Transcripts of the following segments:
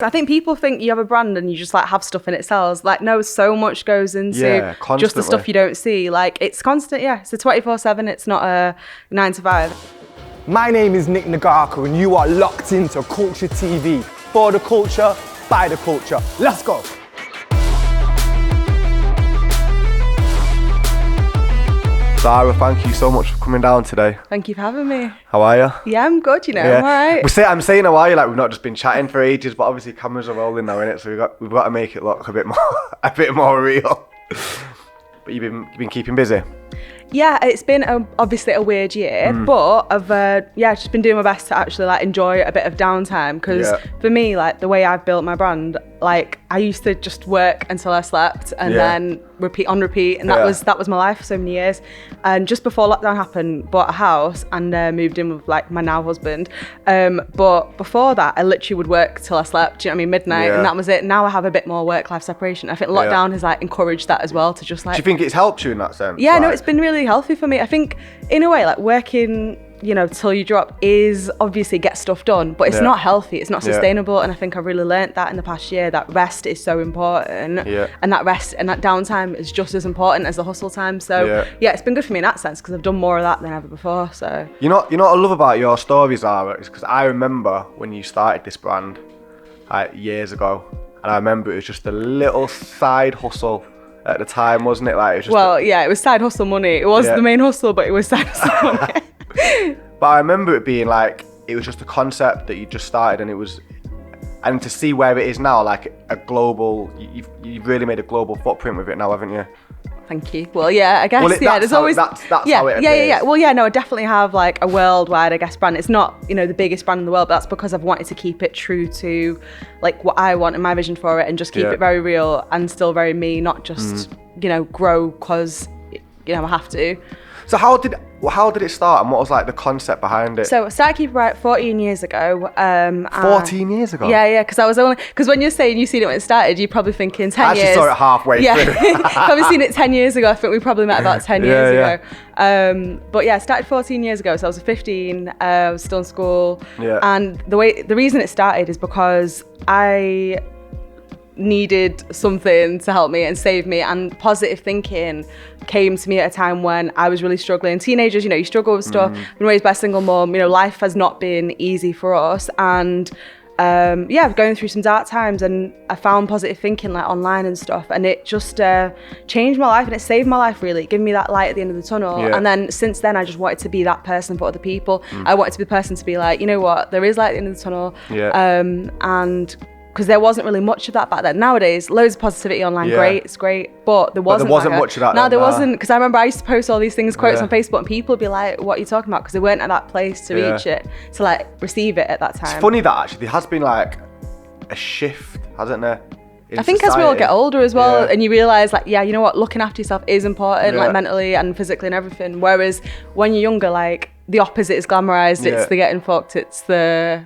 I think people think you have a brand and you just like have stuff and it sells. Like, no, so much goes into just the stuff you don't see. Like, it's constant, It's a 24/7. It's not a 9 to 5. My name is Nik Nagarkar and you are locked into Culture TV. For the culture, by the culture. Let's go. Zara, thank you so much for coming down today. Thank you for having me. How are you? Yeah, I'm good, I'm all right. I'm saying how are you, like we've not just been chatting for ages, but obviously cameras are rolling now, innit? So we've got to make it look a bit more real. But you've been keeping busy? Yeah, it's been obviously a weird year, but I've just been doing my best to actually like enjoy a bit of downtime, because for me, like the way I've built my brand, like I used to just work until I slept and then repeat, and that was my life for so many years. And just before lockdown happened, bought a house and moved in with like my now husband. But before that, I literally would work till I slept, do you know what I mean, midnight, and that was it. Now I have a bit more work-life separation. I think lockdown has like encouraged that as well, to just like. Do you think it's helped you in that sense? Yeah, no, it's been really healthy for me. I think in a way, like working, till you drop is obviously get stuff done, but it's not healthy, it's not sustainable. And I think I've really learnt that in the past year, that rest is so important, and that rest and that downtime is just as important as the hustle time. So it's been good for me in that sense, because I've done more of that than ever before. So you know what I love about your story, Zara, is because I remember when you started this brand like years ago, and I remember it was just a little side hustle at the time, wasn't it? Like, it was just it was side hustle money. It was the main hustle, but it was side hustle money. But I remember it being like, it was just a concept that you just started, and to see where it is now, like a global, you've really made a global footprint with it now, haven't you? Thank you. Well, I guess, there's always... That's how it appears. Well, no, I definitely have like a worldwide, I guess, brand. It's not, the biggest brand in the world, but that's because I've wanted to keep it true to like what I want and my vision for it, and just keep it very real and still very me, not just, grow because, I have to. So how did it start, and what was like the concept behind it? So I started Keep It Right 14 years ago. 14 years ago? Yeah, because when you're saying you've seen it when it started, you're probably thinking 10 years. I actually saw it halfway through. Probably seen it 10 years ago. I think we probably met about 10 years ago. But I started 14 years ago. So I was 15, I was still in school. Yeah. And the reason it started is because I needed something to help me and save me, and positive thinking came to me at a time when I was really struggling. Teenagers, you struggle with stuff. Been raised by a single mom, life has not been easy for us, and going through some dark times, and I found positive thinking like online and stuff, and it just changed my life, and it saved my life, really. It gave me that light at the end of the tunnel. And then since then I just wanted to be that person for other people. I wanted to be the person to be like, you know what, there is light at the end of the tunnel. And because there wasn't really much of that back then. Nowadays, loads of positivity online, great, it's great, but there wasn't much of that. No, there wasn't, because I remember I used to post all these things, quotes on Facebook, and people would be like, what are you talking about? Because they weren't at that place to reach it, to like receive it at that time. It's funny that actually there has been like a shift, hasn't there? I think as we all get older as well, and you realise like, you know what, looking after yourself is important, like mentally and physically and everything. Whereas when you're younger, like the opposite is glamorised, it's the getting fucked, it's the...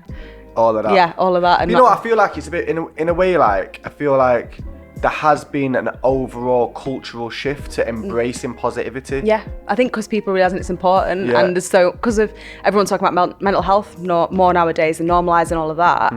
all of that. Yeah, all of that. And I feel like it's a bit, in a way, like, I feel like there has been an overall cultural shift to embracing positivity. Yeah, I think because people realising it's important, and there's because of everyone talking about mental health more nowadays and normalising all of that,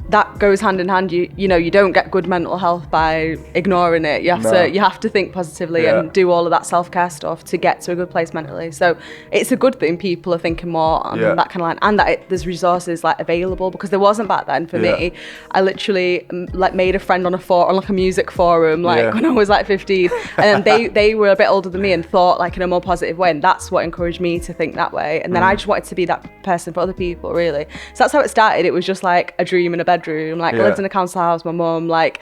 that goes hand in hand. You don't get good mental health by ignoring it. You have to think positively and do all of that self-care stuff to get to a good place mentally. So it's a good thing people are thinking more on that kind of line, and that there's resources like available, because there wasn't back then for me. I literally like made a friend on like a music forum when I was like 15, and then they were a bit older than me and thought like in a more positive way, and that's what encouraged me to think that way. And then I just wanted to be that person for other people, really. So that's how it started. It was just like a dream in a bedroom. Like I lived in a council house, my mum, like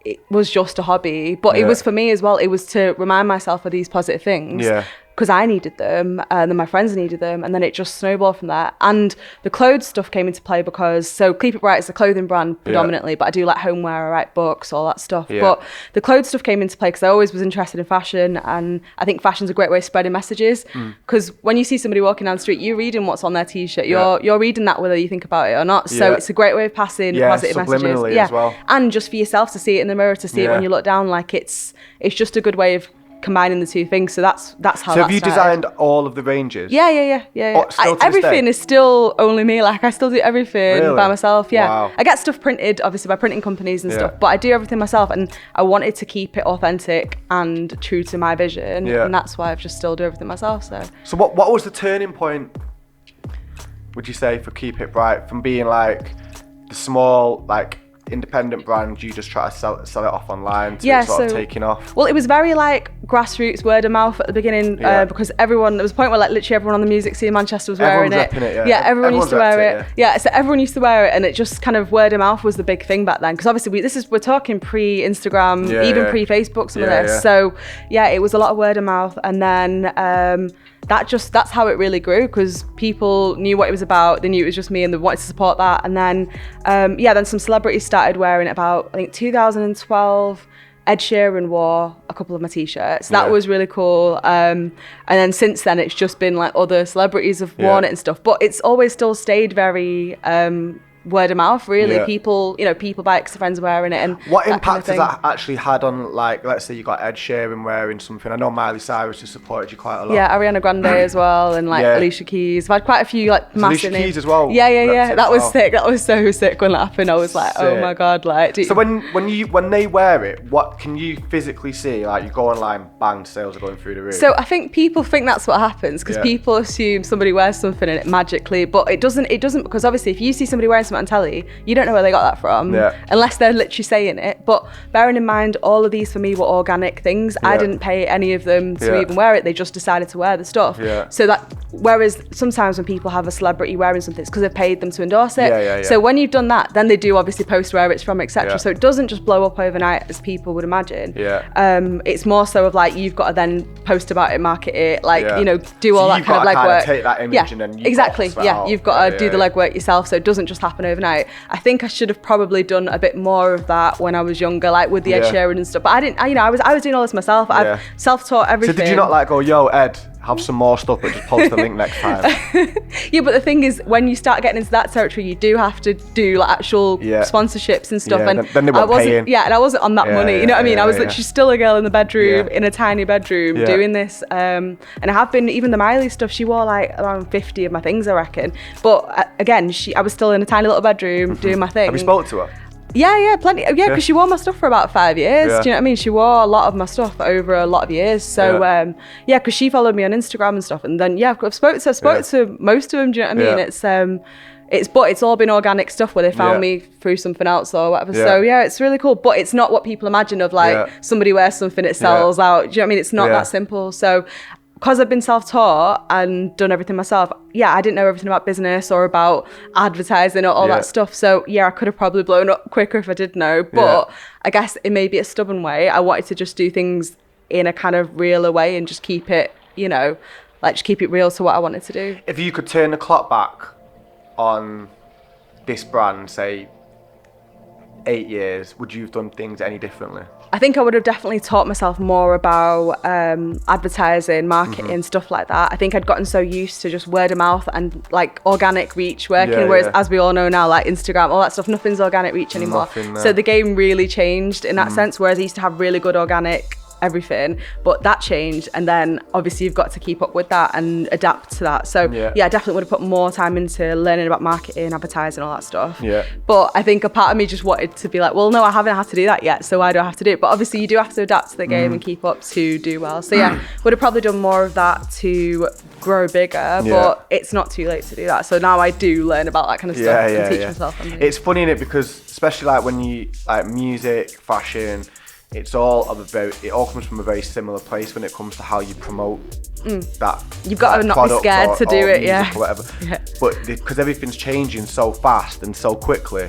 it was just a hobby, but it was for me as well. It was to remind myself of these positive things. Because I needed them, and then my friends needed them, and then it just snowballed from there. And the clothes stuff came into play because, so Keep It Right is a clothing brand predominantly, but I do like homeware, I write books, all that stuff. But the clothes stuff came into play because I always was interested in fashion, and I think fashion's a great way of spreading messages. Because when you see somebody walking down the street, you're reading what's on their t-shirt. You're reading that whether you think about it or not. So it's a great way of passing positive messages. As well. And just for yourself to see it in the mirror, to see it when you look down, like it's just a good way of combining the two things. So that's how. So have you designed all of the ranges? Yeah. Oh, still to Everything is still only me. Like I still do everything by myself. Yeah. Wow. I get stuff printed, obviously by printing companies and stuff, but I do everything myself, and I wanted to keep it authentic and true to my vision, and that's why I've just still do everything myself. So what was the turning point, would you say, for Keep It Bright, from being like the small like independent brand you just try to sell it off online to sort of taking off? Well, it was very like grassroots, word of mouth at the beginning, because there was a point where like literally everyone on the music scene in Manchester was wearing it. Everyone used to wear it. So everyone used to wear it, and it just kind of word of mouth was the big thing back then, because obviously we're talking pre-Instagram, even pre-Facebook, some of this. So it was a lot of word of mouth, and then that's how it really grew, because people knew what it was about. They knew it was just me, and they wanted to support that. And then then some celebrities started wearing it. About I think 2012, Ed Sheeran wore a couple of my t-shirts. That was really cool. And then since then it's just been like other celebrities have worn it and stuff, but it's always still stayed very word of mouth, really. People buy it because friends wearing it. And what impact has that actually had on, like, let's say you got Ed Sheeran wearing something? I know Miley Cyrus has supported you quite a lot. Yeah, Ariana Grande as well, and like Alicia Keys. I've had quite a few like massive Alicia Keys as well. Yeah. That was sick. That was so sick when that happened. I was like, oh my god, like. So when they wear it, what can you physically see? Like, you go online, bang, sales are going through the roof. So I think people think that's what happens, because people assume somebody wears something and it magically, but it doesn't, because obviously if you see somebody wearing something on telly, you don't know where they got that from, unless they're literally saying it. But bearing in mind, all of these for me were organic things. I didn't pay any of them to even wear it. They just decided to wear the stuff. So that, whereas sometimes when people have a celebrity wearing something, it's because they've paid them to endorse it. So when you've done that, then they do obviously post where it's from, etc. So it doesn't just blow up overnight as people would imagine. It's more so of like, you've got to then post about it, market it, like do all that kind of legwork. Take that image and then you've got to do the legwork yourself. So it doesn't just happen overnight. I think I should have probably done a bit more of that when I was younger, like with the Ed Sheeran and stuff. But I didn't. I was doing all this myself. I've self-taught everything. So did you not like go, yo, Ed, have some more stuff, but just post the link next time? But the thing is, when you start getting into that territory, you do have to do like actual sponsorships and stuff. And then they weren't paying. And I wasn't on that money. You know what I mean? I was literally still a girl in the bedroom, in a tiny bedroom, doing this. And I have been, even the Miley stuff, she wore like around 50 of my things, I reckon. But again, I was still in a tiny little bedroom doing my thing. Have you spoke to her? Yeah, plenty. Yeah, because she wore my stuff for about 5 years. Do you know what I mean? She wore a lot of my stuff over a lot of years. So because she followed me on Instagram and stuff, and then I've spoke to most of them. Do you know what I mean? It's all been organic stuff where they found me through something else or whatever. So it's really cool. But it's not what people imagine of like somebody wears something, it sells out. Do you know what I mean? It's not that simple. So because I've been self-taught and done everything myself, I didn't know everything about business or about advertising or all that stuff. So I could have probably blown up quicker if I did know. But I guess in maybe a stubborn way, I wanted to just do things in a kind of realer way and just keep it, just keep it real to what I wanted to do. If you could turn the clock back on this brand, say 8 years, would you have done things any differently? I think I would have definitely taught myself more about advertising, marketing, stuff like that. I think I'd gotten so used to just word of mouth and like organic reach working, whereas as we all know now, like Instagram, all that stuff, nothing's organic reach anymore. So the game really changed in that sense, whereas I used to have really good organic everything, but that changed, and then obviously you've got to keep up with that and adapt to that. So I definitely would have put more time into learning about marketing, advertising, all that stuff. But I think a part of me just wanted to be like, well, no, I haven't had to do that yet, so why do I have to do it? But obviously you do have to adapt to the game and keep up to do well. So would have probably done more of that to grow bigger, but it's not too late to do that. So now I do learn about that kind of stuff and teach myself. It's funny, innit? Because especially like when you like music, fashion, it all comes from a very similar place when it comes to how you promote that. You've got to not be scared to do it, or whatever. But because everything's changing so fast and so quickly,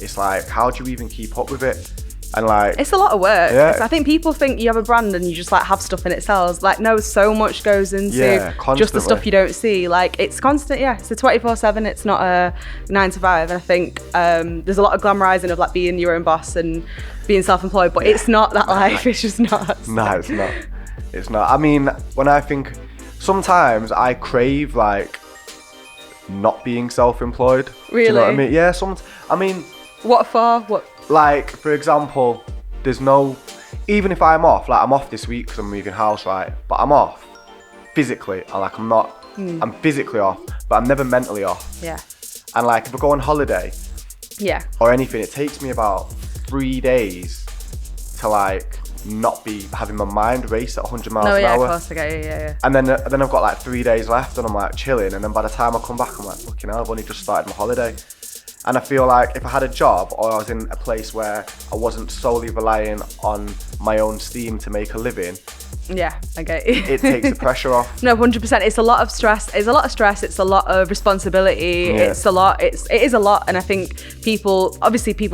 it's like, how do you even keep up with it? And like, it's a lot of work. I think people think you have a brand and you just like have stuff and it sells. Like, no, so much goes into just the stuff you don't see. Like, it's constant. It's a 24/7. It's not a 9 to 5. And I think there's a lot of glamorizing of like being your own boss and being self-employed, but it's not that life. It's just not. No, it's not. It's not. I mean, when I think, sometimes I crave like not being self-employed. Really? Do you know what I mean? Yeah. I mean. What for? What? Like, for example, there's no, even if I'm off, like I'm off this week because I'm moving house, right? But I'm off physically, and like I'm physically off, but I'm never mentally off. Yeah. And like if I go on holiday, or anything, it takes me about 3 days to like not be having my mind race at 100 miles an hour. Of course, I get you, yeah. And then I've got like 3 days left, and I'm like chilling, and then by the time I come back, I'm like, fucking hell, I've only just started my holiday. And I feel like if I had a job, or I was in a place where I wasn't solely relying on my own steam to make a living, yeah, I get you. It takes the pressure off. No, 100%. It's a lot of stress. It's a lot of stress. It's a lot of responsibility. Yeah. It's a lot. It is a lot. And I think people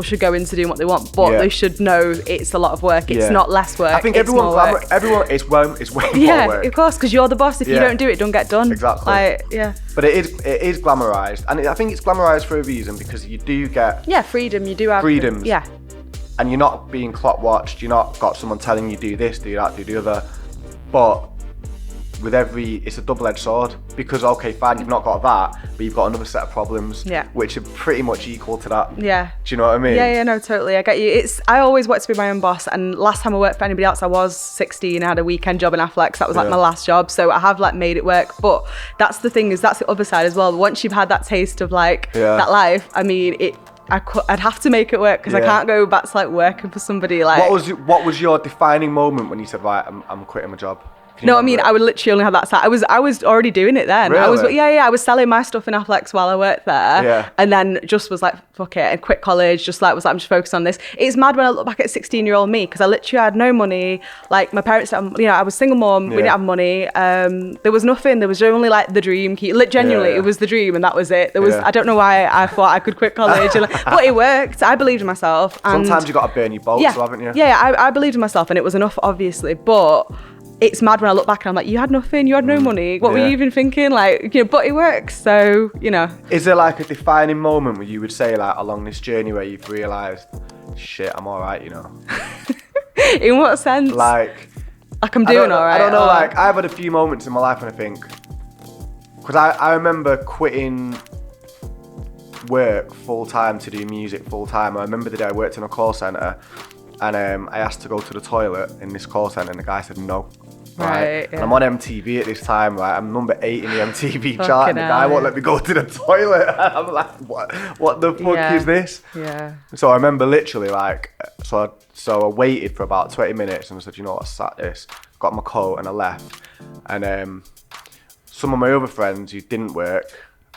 should go into doing what they want, but they should know it's a lot of work. It's not less work. I think it's everyone, it's way more work. Yeah, of course, because you're the boss. If you don't do it, don't get done. Exactly. But it is glamorized, and I think it's glamorized for a reason, because you do get freedom. You do have freedoms. Yeah. And you're not being clock watched. You're not got someone telling you do this, do that, do the other. But with it's a double-edged sword, because okay, fine, you've not got that, but you've got another set of problems, which are pretty much equal to that. Yeah. Do you know what I mean? Yeah, no, totally. I get you. I always wanted to be my own boss, and last time I worked for anybody else, I was 16. I had a weekend job in Affleck's. That was like my last job, so I have like made it work. But that's the thing, is that's the other side as well. Once you've had that taste of like that life, I mean, I'd have to make it work, because I can't go back to like working for somebody. Like, what was your defining moment when you said, right, I'm quitting my job? No, I mean, I would literally only have that side. I was already doing it then. Really? I was selling my stuff in Affleck's while I worked there. Yeah. And then just was like, fuck it, and quit college. Just like, I'm just focused on this. It's mad when I look back at 16-year-old me, because I literally had no money. Like my parents, I was a single mom. We didn't have money. There was nothing. There was only like the dream. Genuinely, it was the dream, and that was it. There was. I don't know why I thought I could quit college, but it worked. I believed in myself. And sometimes you got to burn your boats, haven't you? Yeah, I believed in myself, and it was enough, obviously, but. It's mad when I look back and I'm like, you had nothing, you had no money. What were you even thinking? Like, but it works. So, Is there like a defining moment where you would say, like, along this journey where you've realised, shit, I'm all right, In what sense? Like I'm doing all right. I don't know, like, I've had a few moments in my life when I think, because I remember quitting work full time to do music full time. I remember the day I worked in a call centre, and I asked to go to the toilet in this call centre, and the guy said no. Right. And I'm on MTV at this time, right? I'm number 8 in the MTV chart, and the guy won't let me go to the toilet. And I'm like, what the fuck is this? Yeah. So I remember literally like, so I waited for about 20 minutes, and I said, you know what, I sat this, got my coat, and I left. And some of my other friends who didn't work,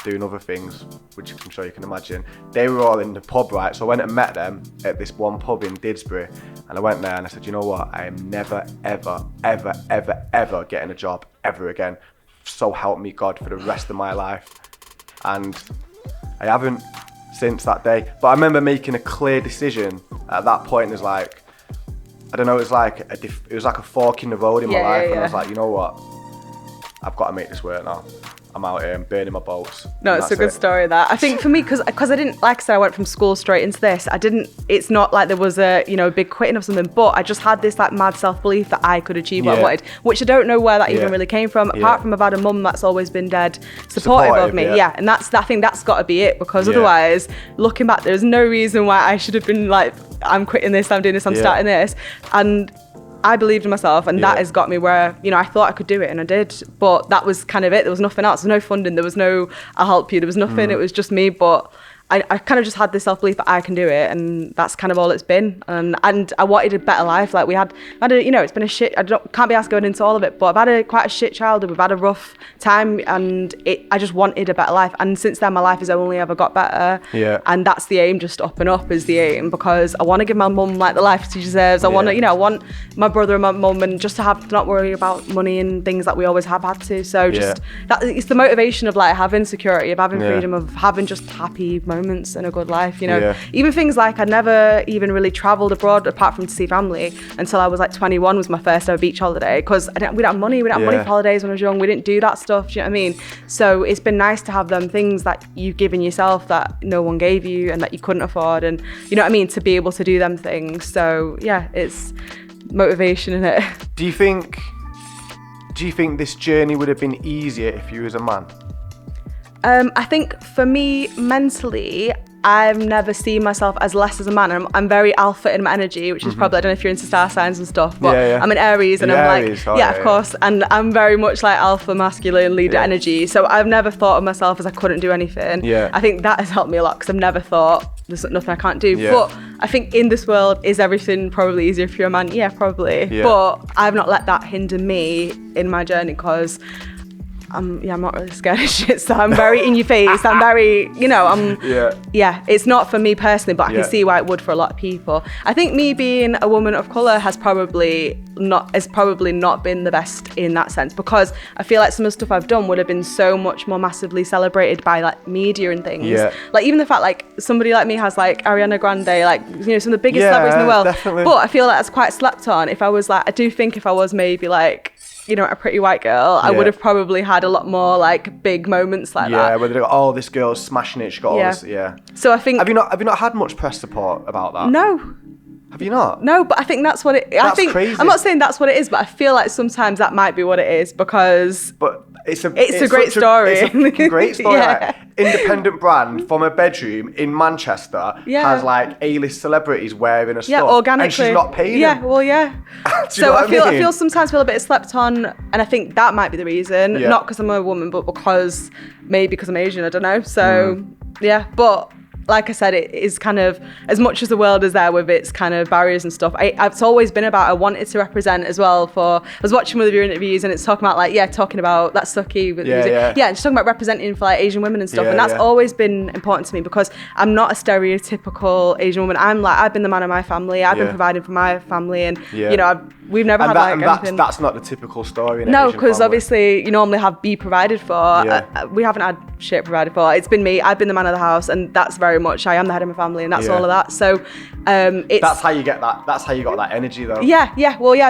doing other things, which I'm sure you can imagine, they were all in the pub, right? So I went and met them at this one pub in Didsbury, and I went there and I said, you know what, I am never, ever, ever, ever, ever getting a job ever again. So help me God, for the rest of my life. And I haven't since that day. But I remember making a clear decision at that point. It was like, I don't know, it was like a fork in the road in my life, and I was like, you know what, I've got to make this work now. I'm out here, I'm burning my boats. No, it's a good story, that. I think for me, because I didn't, like I said, I went from school straight into this. It's not like there was a big quitting of something, but I just had this like mad self-belief that I could achieve what I wanted, which I don't know where that even really came from, apart from I've had a mum that's always been dead supportive of me. And I think that's got to be it, because otherwise, looking back, there's no reason why I should have been like, I'm quitting this, I'm doing this, I'm starting this. And I believed in myself, and that has got me where, I thought I could do it, and I did. But that was kind of it. There was nothing else. There was no funding. There was no, I'll help you. There was nothing. It was just me. But I kind of just had this self-belief that I can do it, and that's kind of all it's been. And I wanted a better life. Like we had it's been a shit, can't be asked going into all of it, but I've had quite a shit childhood. We've had a rough time, and I just wanted a better life. And since then, my life has only ever got better. Yeah. And that's the aim, just up and up is the aim, because I want to give my mum like the life she deserves. I want to, I want my brother and my mum, and just to not worry about money and things that we always have had to. So just that, it's the motivation of like having security, of having freedom, of having just happy moments and a good life, even things like I never even really traveled abroad apart from to see family until I was like 21 was my first ever beach holiday, because we didn't have money for holidays when I was young. We didn't do that stuff, do you know what I mean? So it's been nice to have them things that you've given yourself that no one gave you and that you couldn't afford, and you know what I mean, to be able to do them things. So it's motivation in it. Do you think this journey would have been easier if you was a man? I think for me mentally, I've never seen myself as less as a man. I'm very alpha in my energy, which is probably, I don't know if you're into star signs and stuff, but I'm an Aries, and I'm Aries, like, of course, and I'm very much like alpha, masculine, leader energy. So I've never thought of myself as I couldn't do anything. I think that has helped me a lot, because I've never thought there's nothing I can't do. But I think in this world, is everything probably easier if you're a man? Yeah, probably. But I've not let that hinder me in my journey, because I'm not really scared of shit, so I'm very in your face. I'm very, it's not for me personally, but I can see why it would for a lot of people. I think me being a woman of colour has probably not been the best in that sense, because I feel like some of the stuff I've done would have been so much more massively celebrated by like media and things. Like even the fact like somebody like me has like Ariana Grande, like, you know, some of the biggest celebrities in the world. Definitely. But I feel like that's quite slept on. If I was like, I do think if I was maybe like, you know, a pretty white girl, I would have probably had a lot more like big moments like that. Yeah, where they go, oh, this girl's smashing it, she got all this, So I think... Have you not had much press support about that? No. Have you not? No, but I think that's what it... That's crazy. I'm not saying that's what it is, but I feel like sometimes that might be what it is, because... But it's a great story. It's a great story. Like, independent brand from a bedroom in Manchester has like A-list celebrities wearing a stuff. Yeah, organically. And she's not paying them. So I feel sometimes a bit slept on, and I think that might be the reason. Not because I'm a woman, but because I'm Asian, I don't know. So but like I said, it is kind of, as much as the world is there with its kind of barriers and stuff, it's always been about, I wanted to represent as well I was watching one of your interviews, and it's talking about like, talking about that sucky, and just talking about representing for like Asian women and stuff, and that's always been important to me, because I'm not a stereotypical Asian woman. I've been the man of my family, I've been providing for my family, and you know, we've never had anything. That's not the typical story in No, because obviously you normally be provided for. We haven't had shit provided for. It's been me. I've been the man of the house, and that's very much, I am the head of my family, and that's all of that. So that's how you get that. That's how you got that energy, though.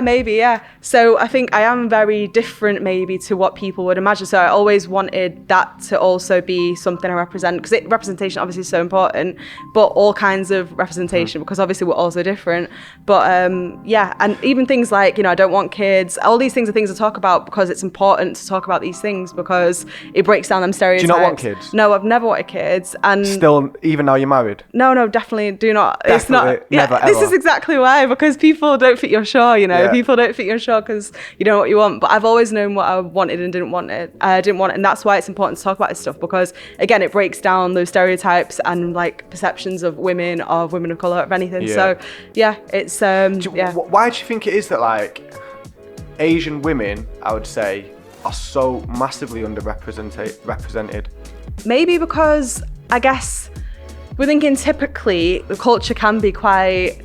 Maybe. So I think I am very different, maybe, to what people would imagine. So I always wanted that to also be something I represent, because representation obviously is so important, but all kinds of representation, because obviously we're also different. But and even things like, you know, I don't want kids. All these things are things to talk about, because it's important to talk about these things, because it breaks down them stereotypes. Do you not want kids? No, I've never wanted kids. And still, even now you're married? No, definitely do not. Definitely, it's not. never, ever. This is exactly why, because people don't fit your show, you know. People don't fit your show because you don't know what you want. But I've always known what I wanted and didn't want it. And that's why it's important to talk about this stuff, because again, it breaks down those stereotypes and like perceptions of women of colour, of anything. So it's Why do you think it is that like Asian women, I would say, are so massively underrepresented? Maybe because I guess we're thinking typically the culture can be quite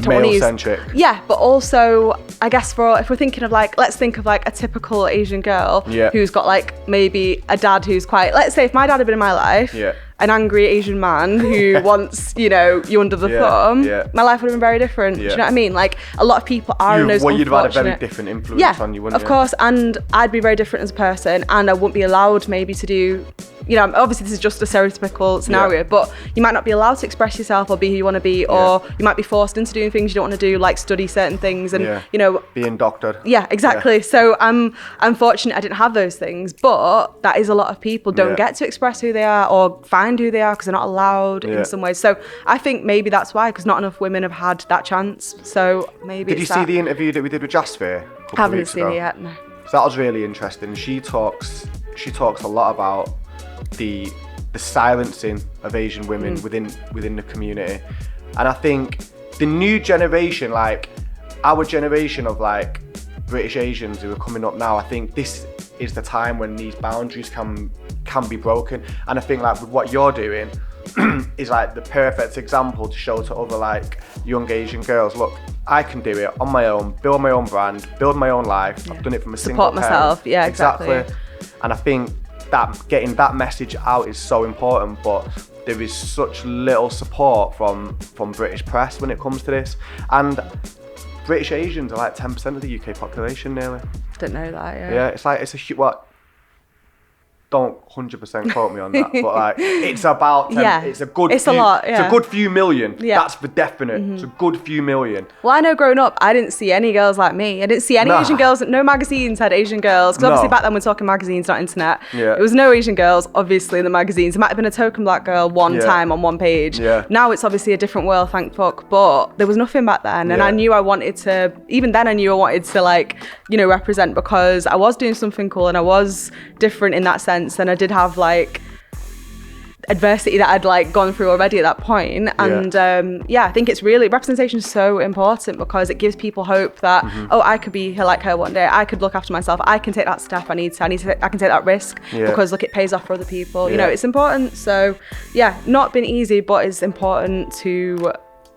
male-centric. But also I guess if we're thinking of like, let's think of like a typical Asian girl who's got like maybe a dad who's quite, let's say if my dad had been in my life, an angry Asian man who wants, you know, you under the thumb, my life would have been very different. Do you know what I mean? Like a lot of people are in those you'd have had a very different influence on you, wouldn't you? Of course, and I'd be very different as a person, and I wouldn't be allowed maybe to do, you know, obviously this is just a stereotypical scenario, but you might not be allowed to express yourself or be who you want to be, or you might be forced into doing things you don't want to do, like study certain things, and you know, being doctored. Exactly. So I'm fortunate I didn't have those things, but that is a lot of people don't get to express who they are or find who they are because they're not allowed in some ways. So I think maybe that's why, because not enough women have had that chance. So maybe Did you see the interview that we did with Jasper? I haven't seen it yet, no. So that was really interesting. She talks a lot about the silencing of Asian women within the community, and I think the new generation, like our generation of like British Asians who are coming up now, I think this is the time when these boundaries can be broken. And I think like with what you're doing is like the perfect example to show to other like young Asian girls, look, I can do it on my own, build my own brand, build my own life. I've done it from a single parent. Support myself, exactly. And I think that getting that message out is so important, but there is such little support from British press when it comes to this. And British Asians are like 10% of the UK population nearly. Didn't know that, Yeah, it's like, it's a what? don't 100% quote me on that, but like it's about it's a good it's few, a lot, it's a good few million. Yeah. That's for definite. It's a good few million. Well, I know growing up, I didn't see any girls like me. I didn't see any Asian girls. No magazines had Asian girls. Because obviously back then we're talking magazines, not internet. Yeah. There was no Asian girls, obviously, in the magazines. There might have been a token black girl one time on one page. Yeah. Now it's obviously a different world, thank fuck. But there was nothing back then. And I knew I wanted to, even then I knew I wanted to like, you know, represent, because I was doing something cool and I was different in that sense. And I did have like adversity that I'd like gone through already at that point. And I think it's really, representation is so important because it gives people hope that oh, I could be like her one day. I could look after myself. I can take that step I can take that risk because look, it pays off for other people. You know, it's important. So not been easy, but it's important to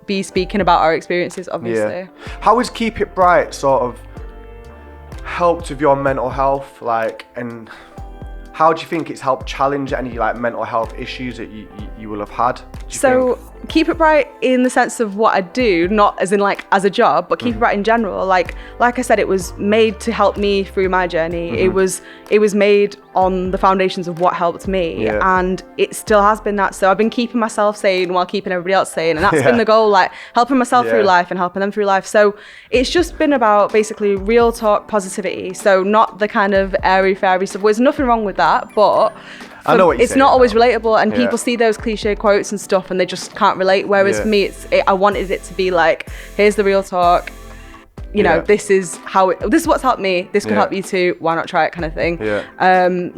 be speaking about our experiences, obviously. How is Keep It Bright sort of helped with your mental health, like, and how do you think it's helped challenge any like mental health issues that you will have had? So Keep It Bright in the sense of what I do, not as in like as a job, but Keep It Bright in general. Like I said, it was made to help me through my journey. It was made on the foundations of what helped me, and it still has been that. So I've been keeping myself sane while keeping everybody else sane, and that's been the goal, like helping myself through life and helping them through life. So it's just been about basically real talk positivity. So not the kind of airy fairy stuff. There's nothing wrong with that, but I know what you're it's saying, not always relatable, and people see those cliche quotes and stuff and they just can't relate. Whereas for me, I wanted it to be like, here's the real talk. You know, this is this is what's helped me. This could help you too. Why not try it, kind of thing.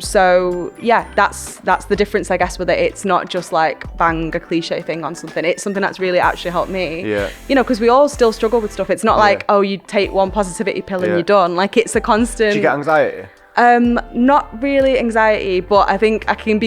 So that's the difference, I guess, with it. It's not just like bang a cliche thing on something. It's something that's really actually helped me. You know, because we all still struggle with stuff. It's not like, oh, you take one positivity pill and you're done. Like it's a constant. Do you get anxiety? Not really anxiety, but I think I can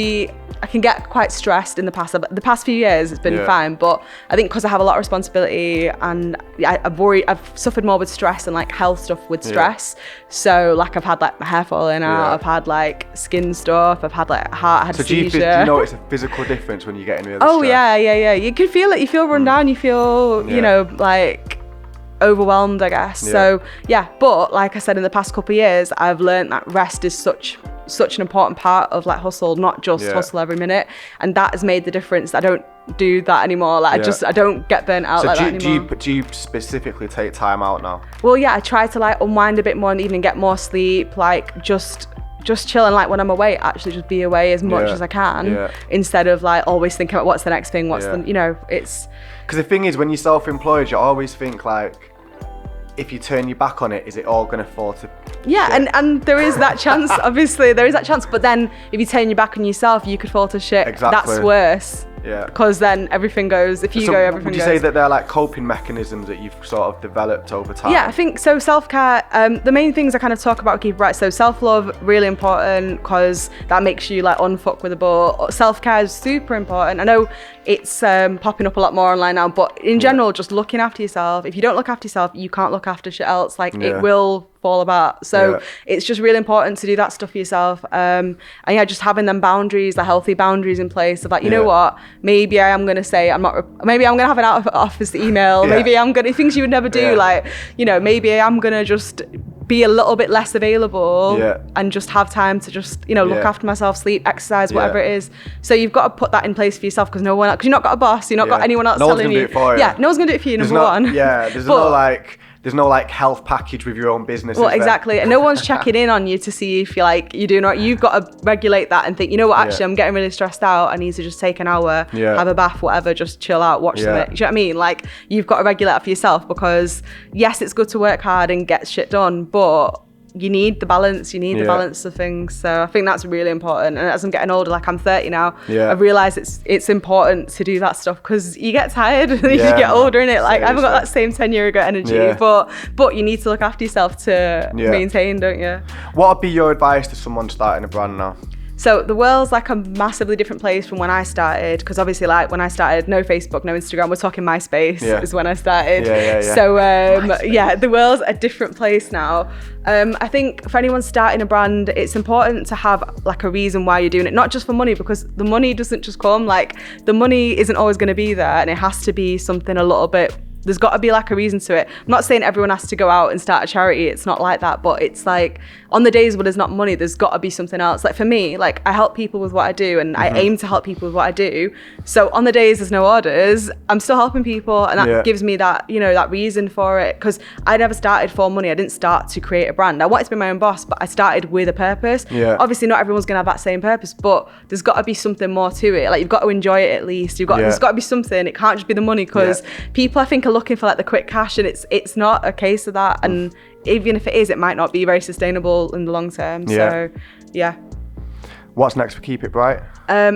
get quite stressed in the past few years. It's been fine, but I think because I have a lot of responsibility and I've suffered more with stress and like health stuff with stress. So like I've had like my hair falling out, I've had like skin stuff, I've had like I had a seizure. Do you notice a physical difference when you get in really stress? Yeah. You can feel it. You feel run down. You feel you know, like overwhelmed, I guess. So but like I said, in the past couple of years I've learned that rest is such an important part of like hustle, not just hustle every minute, and that has made the difference. I don't do that anymore. Like I don't get burnt out like that anymore. Do you specifically take time out now? Well, I try to like unwind a bit more in the evening, get more sleep, like just chill, and like when I'm away, actually just be away as much as I can instead of like always thinking about what's the next thing, what's the, you know, it's because the thing is, when you're self-employed, you always think like, if you turn your back on it, is it all going to fall to shit? And there is that chance. Obviously there is that chance, but then if you turn your back on yourself, you could fall to shit. Exactly. That's worse. Because then everything goes, if you go, everything goes. Would you say that they're like coping mechanisms that you've sort of developed over time? I think so. Self-care, the main things I kind of talk about Keep It Bright. So self-love, really important, because that makes you like unfuck with a ball. Self-care is super important. I know it's popping up a lot more online now, but in general, just looking after yourself. If you don't look after yourself, you can't look after shit else. Like it will fall apart. So it's just really important to do that stuff for yourself. And just having them boundaries, the healthy boundaries in place of like, you know what, maybe I am going to say maybe I'm going to have an out of office email. Maybe I'm going to, things you would never do. Like, you know, maybe I'm going to just be a little bit less available and just have time to just, you know, look after myself, sleep, exercise, whatever it is. So you've got to put that in place for yourself, because no one else, because you've not got a boss, you've not got anyone else telling you. No one's going to do it for you, number one. There's no like health package with your own business. Well, exactly. And no one's checking in on you to see if you're like, you're doing right. You've got to regulate that and think, you know what, actually, I'm getting really stressed out. I need to just take an hour, have a bath, whatever, just chill out, watch something. Do you know what I mean? Like, you've got to regulate that for yourself, because yes, it's good to work hard and get shit done, but you need the balance. You need the balance of things. So I think that's really important. And as I'm getting older, like I'm 30 now, I've realised it's important to do that stuff, because you get tired and you get older, innit? Like I haven't got that same 10-year ago energy, but you need to look after yourself to maintain, don't you? What would be your advice to someone starting a brand now? So the world's like a massively different place from when I started, because obviously like when I started, no Facebook, no Instagram, we're talking MySpace is when I started. So the world's a different place now. I think for anyone starting a brand, it's important to have like a reason why you're doing it, not just for money, because the money doesn't just come, like the money isn't always going to be there, and it has to be something a little bit there's got to be like a reason to it. I'm not saying everyone has to go out and start a charity. It's not like that, but it's like on the days where there's not money, there's got to be something else. Like for me, like I help people with what I do, and I aim to help people with what I do. So on the days there's no orders, I'm still helping people, and that gives me that, you know, that reason for it. Because I never started for money. I didn't start to create a brand. I wanted to be my own boss, but I started with a purpose. Obviously not everyone's gonna have that same purpose, but there's got to be something more to it. Like you've got to enjoy it at least. There's got to be something. It can't just be the money, because people I think are looking for like the quick cash, and it's not a case of that. And even if it is, it might not be very sustainable in the long term. So yeah. What's next for Keep It Bright?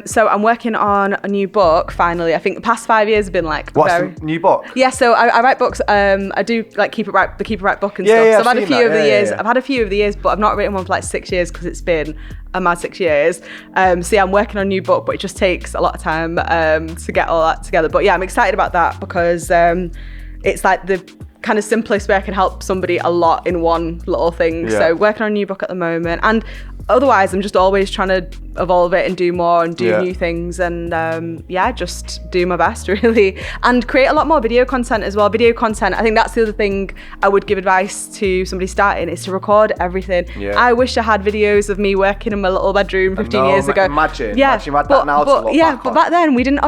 So I'm working on a new book finally. I think the past 5 years have been like What's the new book? Yeah, so I write books. I do like the Keep It Right book and stuff. So I've had a few over the years. I've had a few over the years, but I've not written one for like 6 years because it's been a mad 6 years. So yeah, I'm working on a new book, but it just takes a lot of time to get all that together. But yeah, I'm excited about that because it's like the kind of simplest way I can help somebody a lot in one little thing. So working on a new book at the moment, and otherwise I'm just always trying to evolve it and do more and do new things, and just do my best really, and create a lot more video content as well. Video content, I think that's the other thing I would give advice to somebody starting, is to record everything. I wish I had videos of me working in my little bedroom 15 years ago. Imagine you had that now to look back but on. back then we didn't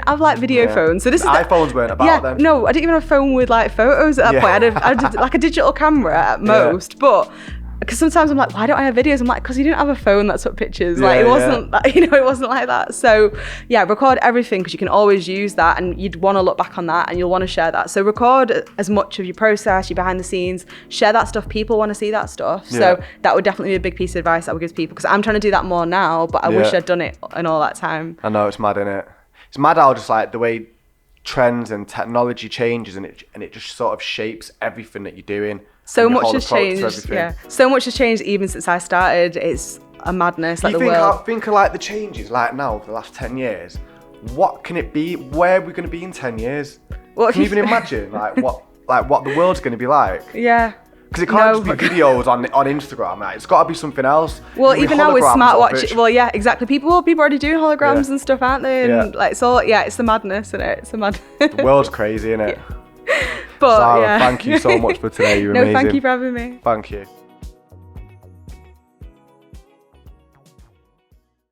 have like video phones, so this is iPhones weren't about then. No, I didn't even have a phone with like photos at that point. I had like a digital camera at most, but because sometimes I'm like, why don't I have videos? I'm like, because you didn't have a phone that took pictures. Like it wasn't, it wasn't like that. So yeah, record everything, because you can always use that, and you'd want to look back on that and you'll want to share that. So record as much of your process, your behind the scenes, share that stuff. People want to see that stuff. So that would definitely be a big piece of advice I would give people, because I'm trying to do that more now, but I wish I'd done it in all that time. I know, it's mad, isn't it? It's mad how just like the way trends and technology changes, and it just sort of shapes everything that you're doing. So much has changed. So much has changed even since I started. It's a madness. Like think of like the changes like now for the last 10 years. What can it be? Where are we going to be in 10 years? Can you even imagine what the world's going to be like? Yeah. Because it can't just be videos on Instagram. Like, it's got to be something else. Well, even now with smartwatch. Well, yeah, exactly. People are already doing holograms and stuff, aren't they? And like, so yeah, it's the madness, isn't it? It's the madness. The world's crazy, isn't it? But Zara, thank you so much for today. You're amazing. Thank you for having me. Thank you.